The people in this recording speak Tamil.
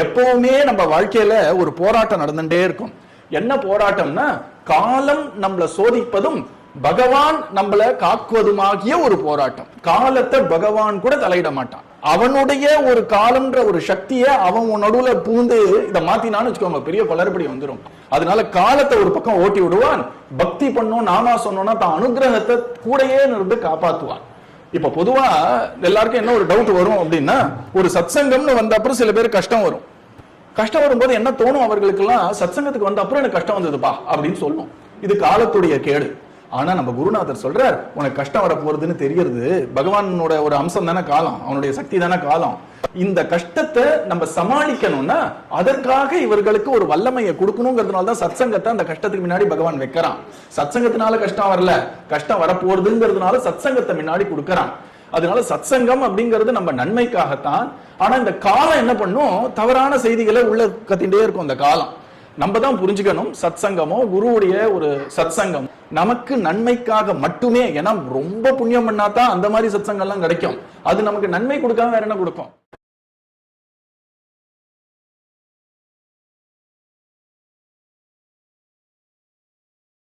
எப்பவுமே நம்ம வாழ்க்கையில ஒரு போராட்டம் நடந்துட்டே இருக்கும். என்ன போராட்டம்னா, காலம் நம்மள சோதிப்பதும் பகவான் நம்மள காக்குவதுமாகிய ஒரு போராட்டம். காலத்தை பகவான் கூட தலையிட மாட்டான். அவனுடைய ஒரு காலம்ன்ற ஒரு சக்தியை அவன் நடுவுல பூந்து இதை மாத்தினான்னு வச்சுக்கோங்க, பெரிய குளறுபடி வந்துடும். அதனால காலத்தை ஒரு பக்கம் ஓட்டி விடுவான். பக்தி பண்ணோம், நாமா சொன்னோம்னா தான் அனுகிரகத்தை கூடயே இருந்து காப்பாத்துவான். இப்ப பொதுவா எல்லாருக்கும் என்ன ஒரு டவுட் வரும் அப்படின்னா, ஒரு சத்சங்கம்னு வந்த அப்புறம் சில பேர் கஷ்டம் வரும். கஷ்டம் வரும்போது என்ன தோணும் அவர்களுக்கு எல்லாம், சத்சங்கத்துக்கு வந்த அப்புறம் எனக்கு கஷ்டம் வந்ததுப்பா அப்படின்னு சொல்லும். இது காலத்துடைய கேடு. ஆனா நம்ம குருநாதர் சொல்றார், உனக்கு கஷ்டம் வர போறதுன்னு தெரியறது பகவானோட ஒரு அம்சம் தானே காலம், அவனுடைய சக்தி தானே காலம். இந்த கஷ்டத்தை நம்ம சமாளிக்கணும்னா அதற்காக இவர்களுக்கு ஒரு வல்லமையை கொடுக்கணுங்கிறதுனால தான் சத்சங்கத்தை அந்த கஷ்டத்துக்கு முன்னாடி பகவான் வைக்கிறான். சத்சங்கத்தினால கஷ்டம் வரல, கஷ்டம் வரப்போறதுங்கிறதுனால சத்சங்கத்தை முன்னாடி கொடுக்கறான். அதனால சத்சங்கம் அப்படிங்கிறது நம்ம நன்மைக்காகத்தான். ஆனா இந்த காலம் என்ன பண்ணும், தவறான செய்திகளை உள்ள கத்திட்டே இருக்கும். இந்த காலம் நம்ம தான் புரிஞ்சுக்கணும், சத்சங்கமோ குருவுடைய ஒரு சத்சங்கம் நமக்கு நன்மைக்காக மட்டுமே. ஏன்னா ரொம்ப புண்ணியம் பண்ணாதான் அந்த மாதிரி சத்சங்கம்லாம் கிடைக்கும். அது நமக்கு நன்மை கொடுக்காம வேற என்ன கொடுக்கும்?